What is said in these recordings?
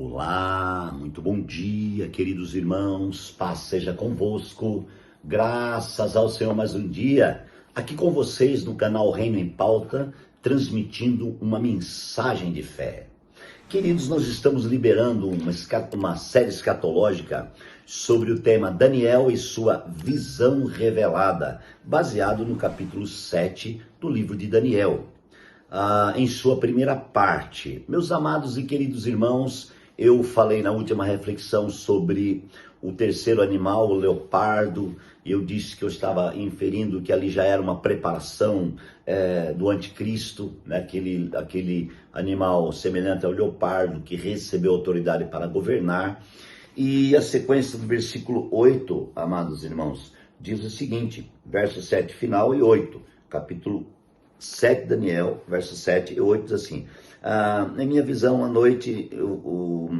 Olá, muito bom dia, queridos irmãos, paz seja convosco, graças ao Senhor mais um dia, aqui com vocês no canal Reino em Pauta, transmitindo uma mensagem de fé. Queridos, nós estamos liberando uma série escatológica sobre o tema Daniel e sua visão revelada, baseado no capítulo 7 do livro de Daniel. Em sua primeira parte. Meus amados e queridos irmãos, eu falei na última reflexão sobre o terceiro animal, o leopardo, e eu disse que eu estava inferindo que ali já era uma preparação do anticristo, né? aquele animal semelhante ao leopardo que recebeu autoridade para governar. E a sequência do versículo 8, amados irmãos, diz o seguinte, verso 7 final e 8, capítulo 7 Daniel, verso 7 e 8 diz assim: em minha visão à noite eu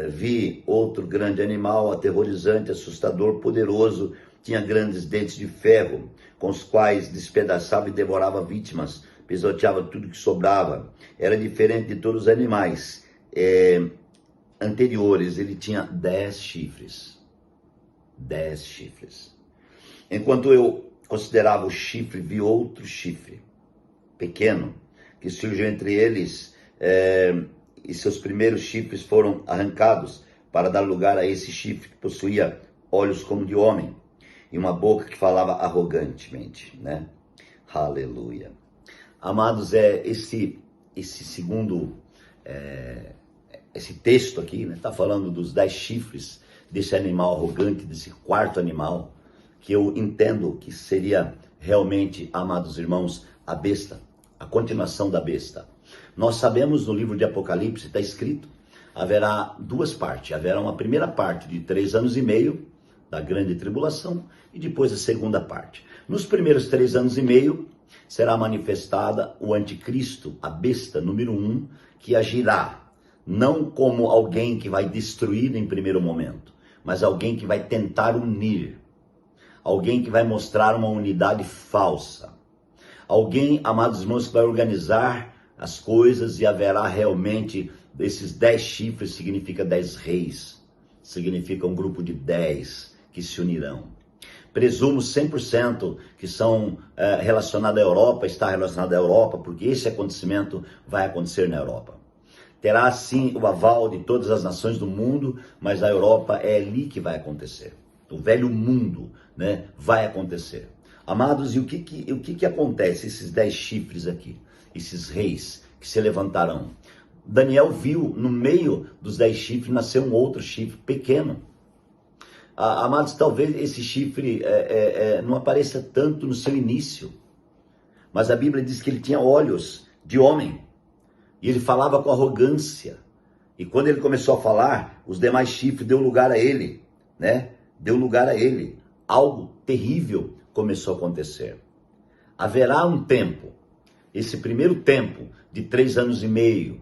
vi outro grande animal, aterrorizante, assustador, poderoso, tinha grandes dentes de ferro, com os quais despedaçava e devorava vítimas, pisoteava tudo que sobrava. Era diferente de todos os animais anteriores, ele tinha 10 chifres. 10 chifres. Enquanto eu considerava o chifre, vi outro chifre pequeno, que surgiu entre eles, e seus primeiros chifres foram arrancados para dar lugar a esse chifre que possuía olhos como de homem e uma boca que falava arrogantemente, né? Aleluia. Amados, esse segundo, esse texto aqui, né, tá falando dos 10 chifres desse animal arrogante, desse quarto animal, que eu entendo que seria realmente, amados irmãos, a besta, a continuação da besta. Nós sabemos no livro de Apocalipse, está escrito, haverá duas partes. Haverá uma primeira parte de 3 anos e meio da grande tribulação e depois a segunda parte. Nos primeiros 3 anos e meio será manifestada o anticristo, a besta número 1, que agirá não como alguém que vai destruir em primeiro momento, mas alguém que vai tentar unir, alguém que vai mostrar uma unidade falsa. Alguém, amados irmãos, que vai organizar as coisas e haverá realmente, esses 10 chifres significa 10 reis, significa um grupo de 10 que se unirão. Presumo 100% que são relacionados à Europa, está relacionado à Europa, porque esse acontecimento vai acontecer na Europa. Terá sim o aval de todas as nações do mundo, mas a Europa é ali que vai acontecer. O velho mundo, né, vai acontecer. Amados, e o que acontece, esses 10 chifres aqui, esses reis que se levantarão? Daniel viu no meio dos 10 chifres nascer um outro chifre pequeno. Amados, talvez esse chifre não apareça tanto no seu início, mas a Bíblia diz que ele tinha olhos de homem, e ele falava com arrogância, e quando ele começou a falar, os demais chifres deu lugar a ele, né? Deu lugar a ele. Algo terrível começou a acontecer. Haverá um tempo, esse primeiro tempo de 3 anos e meio,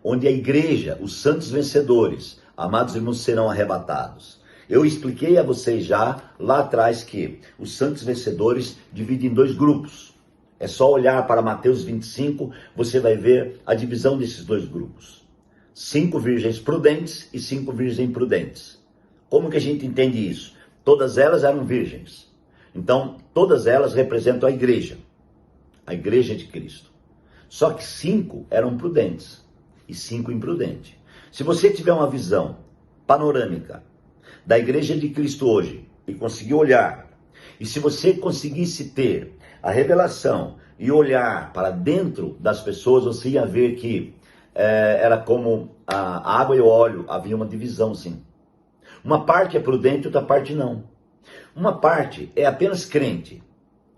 onde a igreja, os santos vencedores, amados irmãos, serão arrebatados. Eu expliquei a vocês já lá atrás que os santos vencedores dividem em 2 grupos. É só olhar para Mateus 25, você vai ver a divisão desses 2 grupos. 5 virgens prudentes e 5 virgens imprudentes. Como que a gente entende isso? Todas elas eram virgens. Então, todas elas representam a igreja de Cristo. Só que 5 eram prudentes e 5 imprudentes. Se você tiver uma visão panorâmica da igreja de Cristo hoje e conseguir olhar, e se você conseguisse ter a revelação e olhar para dentro das pessoas, você ia ver que era como a água e o óleo, havia uma divisão, sim. Uma parte é prudente, outra parte não. Uma parte é apenas crente,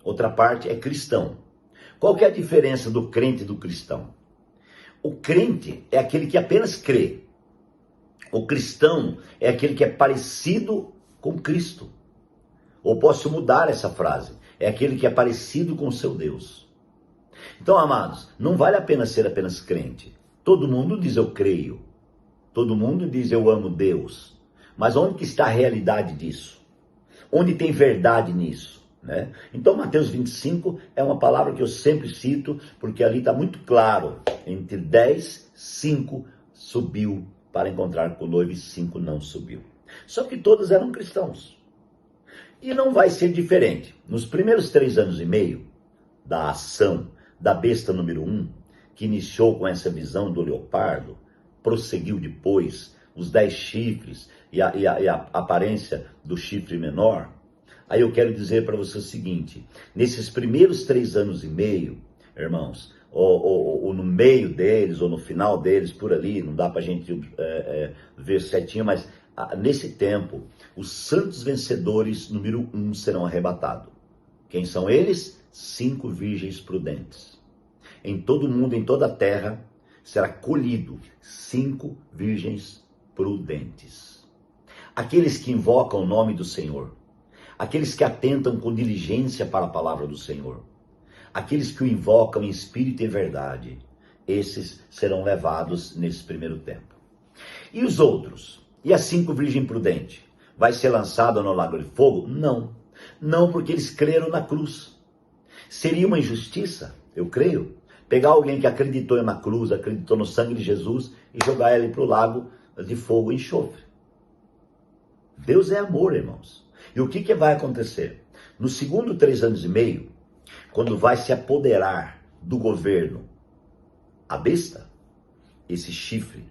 outra parte é cristão. Qual que é a diferença do crente e do cristão? O crente é aquele que apenas crê. O cristão é aquele que é parecido com Cristo. Ou posso mudar essa frase, é aquele que é parecido com o seu Deus. Então, amados, não vale a pena ser apenas crente. Todo mundo diz eu creio. Todo mundo diz eu amo Deus. Mas onde que está a realidade disso? Onde tem verdade nisso? Né? Então Mateus 25 é uma palavra que eu sempre cito, porque ali está muito claro, entre 10, 5 subiu para encontrar com o noivo e 5 não subiu. Só que todos eram cristãos. E não vai ser diferente. Nos primeiros 3 anos e meio da ação da besta número 1, que iniciou com essa visão do leopardo, prosseguiu depois os 10 chifres e a aparência do chifre menor. Aí eu quero dizer para você o seguinte: nesses primeiros 3 anos e meio, irmãos, ou no meio deles, ou no final deles, por ali, não dá para a gente ver certinho, mas nesse tempo, os santos vencedores número 1 serão arrebatados. Quem são eles? 5 virgens prudentes. Em todo o mundo, em toda a terra, será colhido 5 virgens prudentes. Aqueles que invocam o nome do Senhor, aqueles que atentam com diligência para a palavra do Senhor, aqueles que o invocam em espírito e verdade, esses serão levados nesse primeiro tempo. E os outros? E as 5 virgens prudentes? Vai ser lançado no lago de fogo? Não. Não, porque eles creram na cruz. Seria uma injustiça, eu creio, pegar alguém que acreditou na cruz, acreditou no sangue de Jesus e jogar ele para o lago de fogo e enxofre. Deus é amor, irmãos. E o que vai acontecer? No segundo 3 anos e meio, quando vai se apoderar do governo a besta, esse chifre,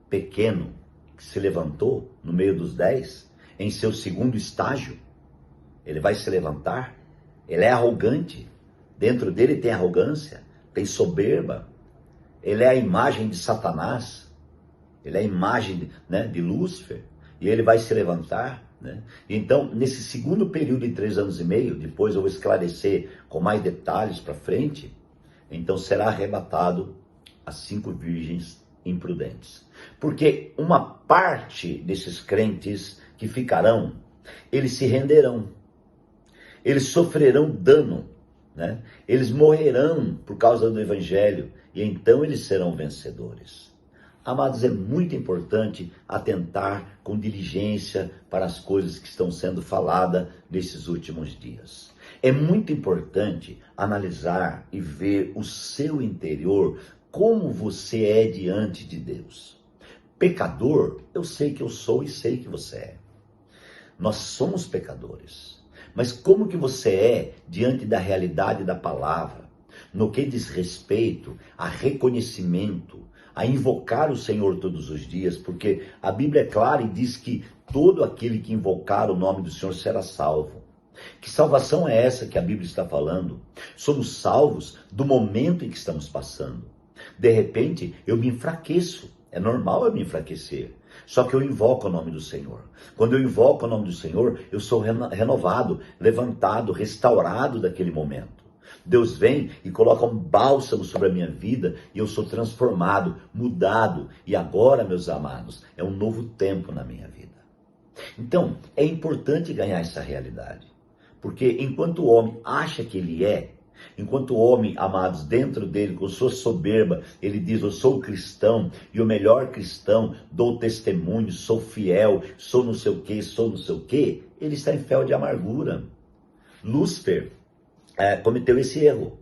pequeno, que se levantou no meio dos 10, em seu segundo estágio, ele vai se levantar, ele é arrogante, dentro dele tem arrogância, tem soberba, ele é a imagem de Satanás, ele é a imagem de Lúcifer, e ele vai se levantar. Então, nesse segundo período de 3 anos e meio, depois eu vou esclarecer com mais detalhes para frente, então será arrebatado as 5 virgens imprudentes. Porque uma parte desses crentes que ficarão, eles se renderão, eles sofrerão dano, eles morrerão por causa do evangelho, e então eles serão vencedores. Amados, é muito importante atentar com diligência para as coisas que estão sendo faladas nesses últimos dias. É muito importante analisar e ver o seu interior, como você é diante de Deus. Pecador, eu sei que eu sou e sei que você é. Nós somos pecadores. Mas como que você é diante da realidade da palavra, no que diz respeito a reconhecimento, a invocar o Senhor todos os dias, porque a Bíblia é clara e diz que todo aquele que invocar o nome do Senhor será salvo. Que salvação é essa que a Bíblia está falando? Somos salvos do momento em que estamos passando. De repente, eu me enfraqueço. É normal eu me enfraquecer. Só que eu invoco o nome do Senhor. Quando eu invoco o nome do Senhor, eu sou renovado, levantado, restaurado daquele momento. Deus vem e coloca um bálsamo sobre a minha vida e eu sou transformado, mudado. E agora, meus amados, é um novo tempo na minha vida. Então, é importante ganhar essa realidade. Porque enquanto o homem acha que ele é, enquanto o homem, amados, dentro dele, com sua soberba, ele diz: eu sou cristão, e o melhor cristão, dou testemunho, sou fiel, sou não sei o que, sou não sei o que, ele está em fel de amargura. Lúcifer cometeu esse erro.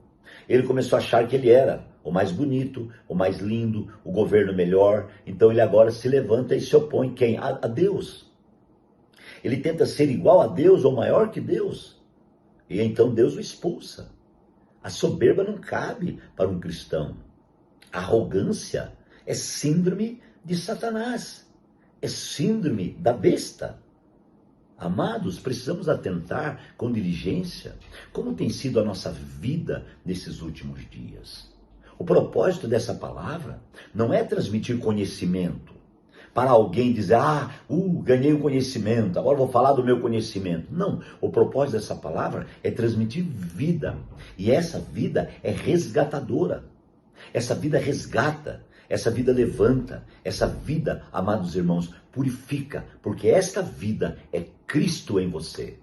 Ele começou a achar que ele era o mais bonito, o mais lindo, o governo melhor. Então ele agora se levanta e se opõe quem? A Deus. Ele tenta ser igual a Deus ou maior que Deus. E então Deus o expulsa. A soberba não cabe para um cristão. A arrogância é síndrome de Satanás. É síndrome da besta. Amados, precisamos atentar com diligência como tem sido a nossa vida nesses últimos dias. O propósito dessa palavra não é transmitir conhecimento para alguém dizer: ganhei o conhecimento, agora vou falar do meu conhecimento. Não, o propósito dessa palavra é transmitir vida. E essa vida é resgatadora. Essa vida resgata, essa vida levanta, essa vida, amados irmãos, purifica, porque esta vida é Cristo em você.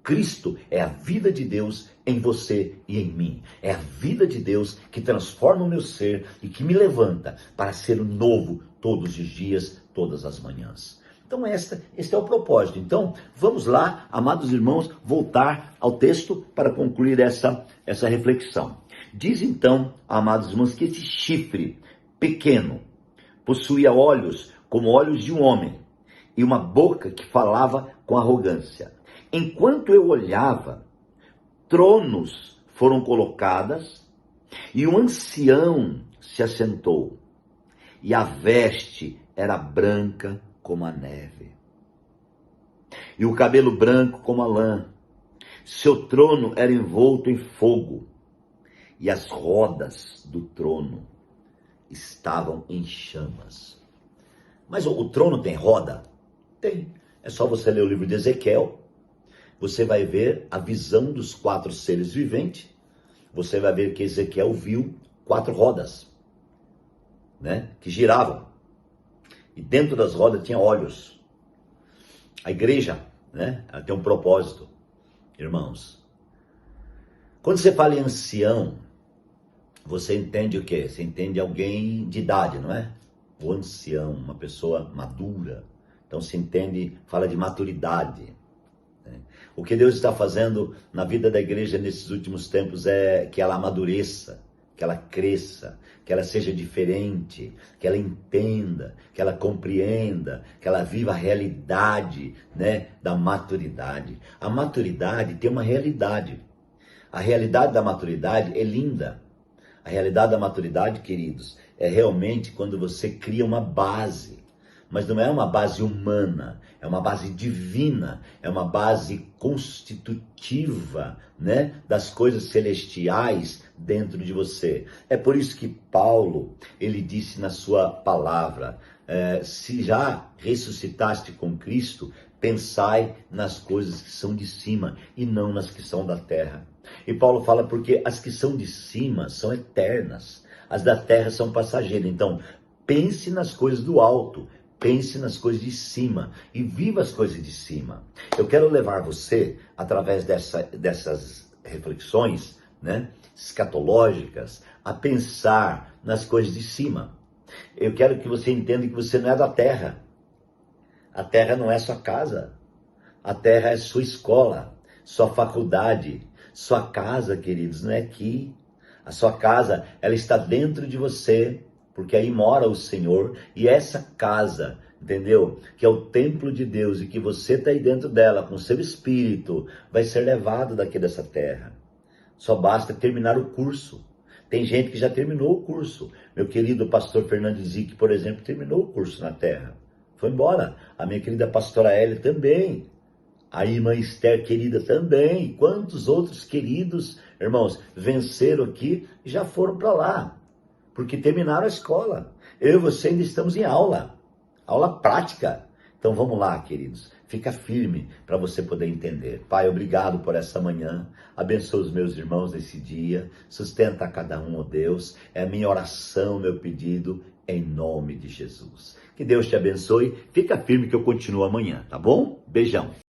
Cristo é a vida de Deus em você e em mim. É a vida de Deus que transforma o meu ser e que me levanta para ser novo todos os dias, todas as manhãs. Então este é o propósito. Então vamos lá, amados irmãos, voltar ao texto para concluir essa reflexão. Diz então, amados irmãos, que esse chifre pequeno possuía olhos como olhos de um homem e uma boca que falava com arrogância. Enquanto eu olhava, tronos foram colocados e um ancião se assentou, e a veste era branca como a neve, e o cabelo branco como a lã. Seu trono era envolto em fogo, e as rodas do trono estavam em chamas. Mas o trono tem roda? Tem. É só você ler o livro de Ezequiel. Você vai ver a visão dos 4 seres viventes. Você vai ver que Ezequiel viu 4 rodas, né, que giravam. E dentro das rodas tinha olhos. A igreja, né, ela tem um propósito. Irmãos, quando você fala em ancião, você entende o quê? Você entende alguém de idade, não é? O ancião, uma pessoa madura. Então se entende, fala de maturidade. O que Deus está fazendo na vida da igreja nesses últimos tempos é que ela amadureça, que ela cresça, que ela seja diferente, que ela entenda, que ela compreenda, que ela viva a realidade, né, da maturidade. A maturidade tem uma realidade. A realidade da maturidade é linda. A realidade da maturidade, queridos, é realmente quando você cria uma base. Mas não é uma base humana, é uma base divina, é uma base constitutiva, né, das coisas celestiais dentro de você. É por isso que Paulo, ele disse na sua palavra, se já ressuscitaste com Cristo, pensai nas coisas que são de cima e não nas que são da terra. E Paulo fala porque as que são de cima são eternas, as da terra são passageiras. Então, pense nas coisas do alto, pense nas coisas de cima e viva as coisas de cima. Eu quero levar você, através dessas reflexões, né, escatológicas, a pensar nas coisas de cima. Eu quero que você entenda que você não é da terra. A terra não é sua casa. A terra é sua escola, sua faculdade. Sua casa, queridos, não é aqui. A sua casa, ela está dentro de você, porque aí mora o Senhor, e essa casa, entendeu? Que é o templo de Deus, e que você está aí dentro dela, com o seu espírito, vai ser levado daqui dessa terra. Só basta terminar o curso. Tem gente que já terminou o curso. Meu querido pastor Fernando Zic, por exemplo, terminou o curso na terra. Foi embora. A minha querida pastora Hélia também. A irmã Esther, querida, também. Quantos outros queridos, irmãos, venceram aqui e já foram para lá. Porque terminaram a escola. Eu e você ainda estamos em aula. Aula prática. Então vamos lá, queridos. Fica firme para você poder entender. Pai, obrigado por essa manhã. Abençoa os meus irmãos nesse dia. Sustenta cada um, ó Deus. É a minha oração, meu pedido, em nome de Jesus. Que Deus te abençoe. Fica firme que eu continuo amanhã, tá bom? Beijão.